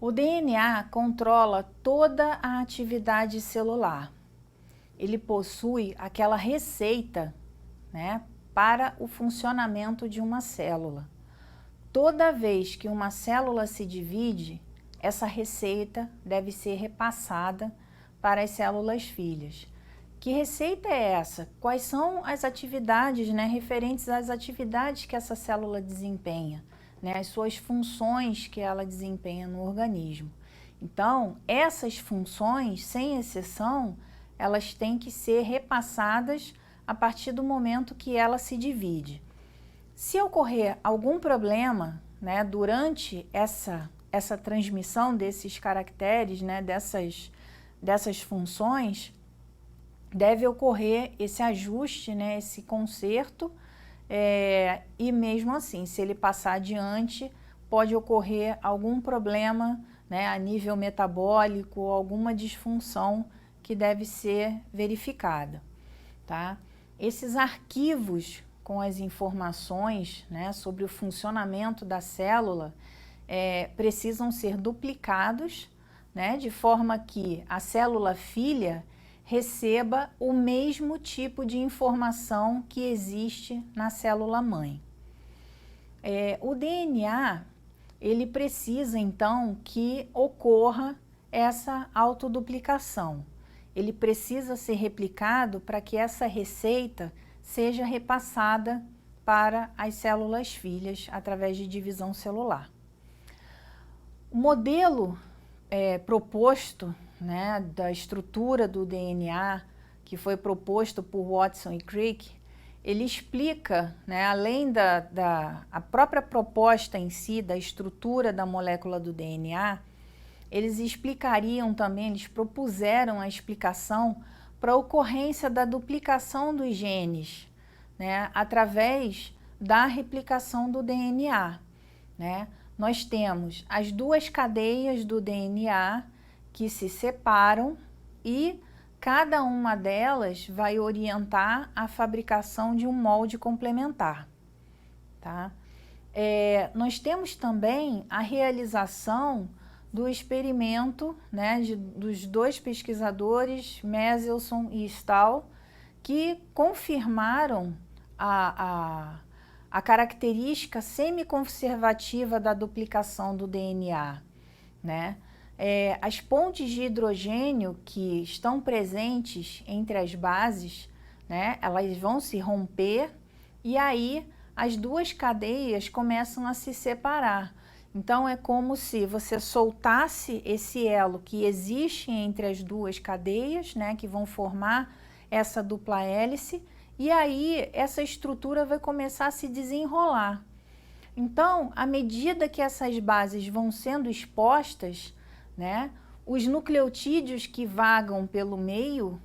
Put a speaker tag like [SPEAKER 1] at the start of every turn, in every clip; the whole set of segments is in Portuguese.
[SPEAKER 1] O DNA controla toda a atividade celular. Ele possui aquela receita, né, para o funcionamento de uma célula. Toda vez que uma célula se divide, essa receita deve ser repassada para as células filhas. Que receita é essa? Quais são as atividades, né, referentes às atividades que essa célula desempenha, né, as suas funções que ela desempenha no organismo. Então, essas funções, sem exceção, elas têm que ser repassadas a partir do momento que ela se divide. Se ocorrer algum problema, né, durante essa transmissão desses caracteres, né, dessas funções, deve ocorrer esse ajuste, né, esse conserto, e mesmo assim, se ele passar adiante, pode ocorrer algum problema, né, a nível metabólico, alguma disfunção que deve ser verificada, tá? Esses arquivos com as informações, né, sobre o funcionamento da célula precisam ser duplicados, né, de forma que a célula filha receba o mesmo tipo de informação que existe na célula mãe. O DNA, ele precisa então que ocorra essa autoduplicação. Ele precisa ser replicado para que essa receita seja repassada para as células filhas através de divisão celular. O modelo proposto, né, da estrutura do DNA, que foi proposto por Watson e Crick, ele explica, né, além a própria proposta em si, da estrutura da molécula do DNA, eles explicariam também, eles propuseram a explicação para a ocorrência da duplicação dos genes, né, através da replicação do DNA, né? Nós temos as duas cadeias do DNA que se separam e cada uma delas vai orientar a fabricação de um molde complementar, tá? Nós temos também a realização do experimento, né, dos dois pesquisadores, Meselson e Stahl, que confirmaram a característica semiconservativa da duplicação do DNA, né? As pontes de hidrogênio que estão presentes entre as bases, né, elas vão se romper e aí as duas cadeias começam a se separar. Então, é como se você soltasse esse elo que existe entre as duas cadeias, né, que vão formar essa dupla hélice, e aí essa estrutura vai começar a se desenrolar. Então, à medida que essas bases vão sendo expostas, né, os nucleotídeos que vagam pelo meio,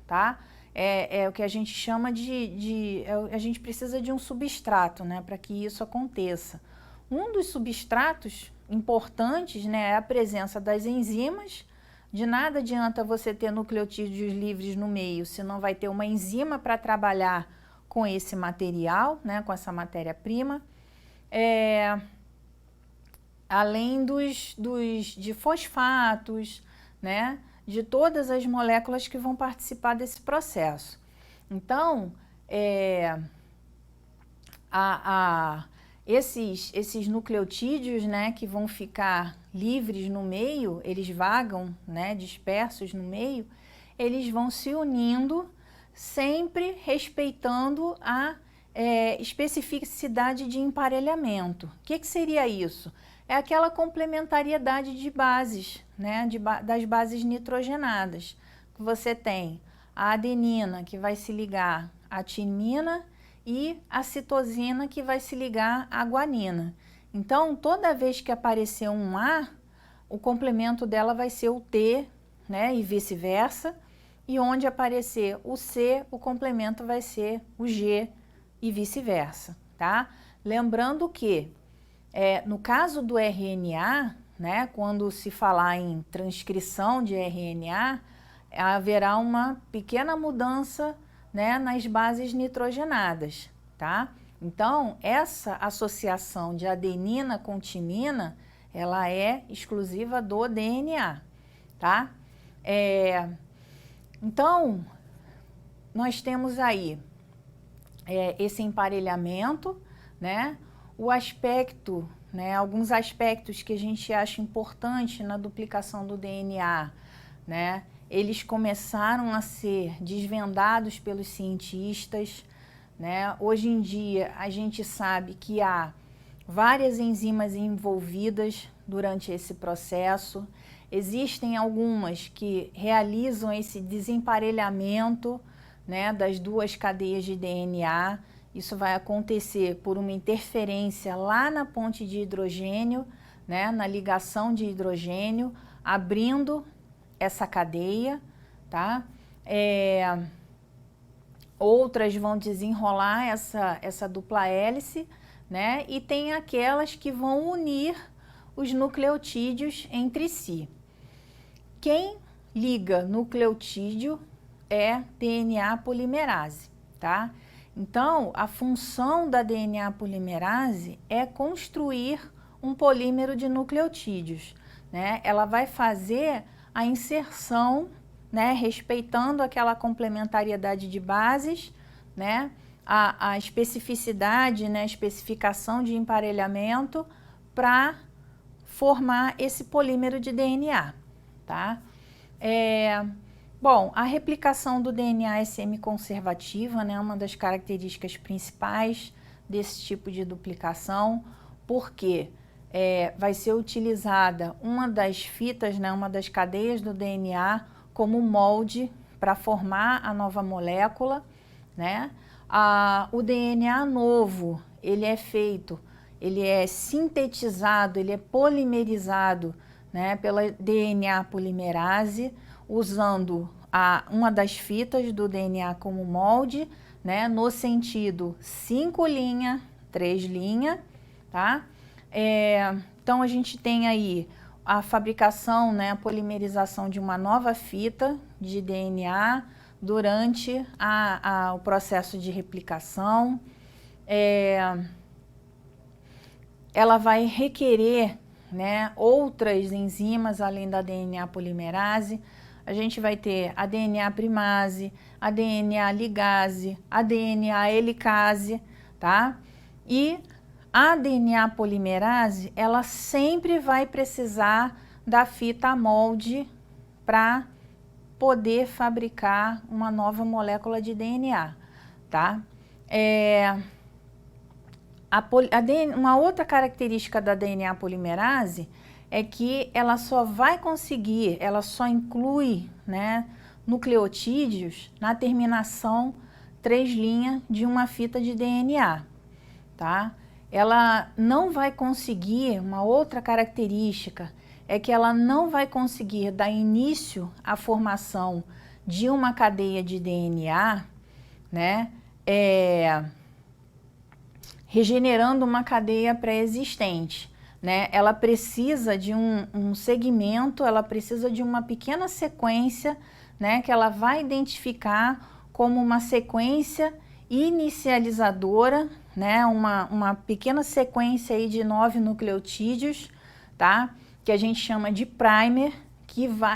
[SPEAKER 1] tá? É o que a gente chama a gente precisa de um substrato, né, para que isso aconteça. Um dos substratos importantes, né, é a presença das enzimas. De nada adianta você ter nucleotídeos livres no meio, se não vai ter uma enzima para trabalhar com esse material, né, com essa matéria-prima. Além de fosfatos, né, de todas as moléculas que vão participar desse processo. Então, esses nucleotídeos, né, que vão ficar livres no meio, eles vagam, né, dispersos no meio, eles vão se unindo, sempre respeitando a especificidade de emparelhamento. O que seria isso? É aquela complementariedade de bases, né, das bases nitrogenadas. Você tem a adenina, que vai se ligar à timina, e a citosina, que vai se ligar à guanina. Então, toda vez que aparecer um A, o complemento dela vai ser o T, né, e vice-versa, e onde aparecer o C, o complemento vai ser o G, e vice-versa, tá? Lembrando que, no caso do RNA, né, quando se falar em transcrição de RNA, haverá uma pequena mudança, né, nas bases nitrogenadas, tá? Então, essa associação de adenina com timina, ela é exclusiva do DNA, tá? Então, nós temos aí esse emparelhamento, né? O aspecto, né? Alguns aspectos que a gente acha importante na duplicação do DNA, né? Eles começaram a ser desvendados pelos cientistas, né? Hoje em dia, a gente sabe que há várias enzimas envolvidas durante esse processo. Existem algumas que realizam esse desemparelhamento, né, das duas cadeias de DNA. Isso vai acontecer por uma interferência lá na ponte de hidrogênio, né, na ligação de hidrogênio, abrindo essa cadeia, tá? Outras vão desenrolar essa dupla hélice, né? E tem aquelas que vão unir os nucleotídeos entre si. Quem liga nucleotídeo é DNA polimerase, tá? Então, a função da DNA polimerase é construir um polímero de nucleotídeos, né? Ela vai fazer a inserção, né, respeitando aquela complementariedade de bases, né? A especificidade, né, especificação de emparelhamento para formar esse polímero de DNA, tá? Bom, a replicação do DNA é semiconservativa, né, uma das características principais desse tipo de duplicação, porque vai ser utilizada uma das fitas, né, uma das cadeias do DNA como molde para formar a nova molécula, né? O DNA novo, ele é feito, ele é sintetizado, ele é polimerizado, né, pela DNA polimerase, usando uma das fitas do DNA como molde, né, no sentido 5 linha, 3 linha, tá? Então, a gente tem aí a fabricação, né, a polimerização de uma nova fita de DNA durante o processo de replicação. Ela vai requerer, né, outras enzimas além da DNA polimerase. A gente vai ter a DNA primase, a DNA ligase, a DNA helicase, tá? E a DNA polimerase, ela sempre vai precisar da fita molde para poder fabricar uma nova molécula de DNA, tá? Uma outra característica da DNA polimerase é que ela só vai conseguir, ela só inclui, né, nucleotídeos na terminação 3' de uma fita de DNA, tá? Ela não vai conseguir, uma outra característica é que ela não vai conseguir dar início à formação de uma cadeia de DNA, né, regenerando uma cadeia pré-existente, né? Ela precisa de um segmento, ela precisa de uma pequena sequência, né, que ela vai identificar como uma sequência inicializadora, né, uma pequena sequência aí de 9 nucleotídeos, tá? Que a gente chama de primer,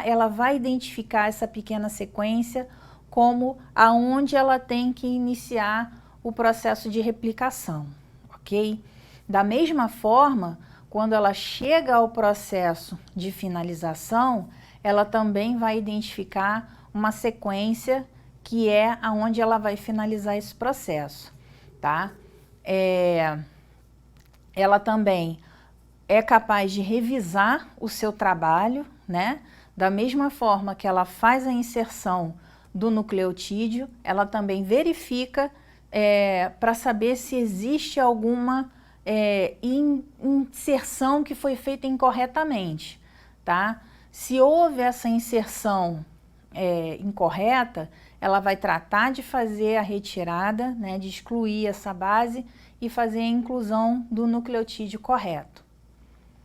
[SPEAKER 1] ela vai identificar essa pequena sequência como aonde ela tem que iniciar o processo de replicação, ok? Da mesma forma, quando ela chega ao processo de finalização, ela também vai identificar uma sequência que é aonde ela vai finalizar esse processo, tá? Ela também é capaz de revisar o seu trabalho, né? Da mesma forma que ela faz a inserção do nucleotídeo, ela também verifica para saber se existe alguma inserção que foi feita incorretamente, tá? Se houve essa inserção incorreta, ela vai tratar de fazer a retirada, né, de excluir essa base e fazer a inclusão do nucleotídeo correto.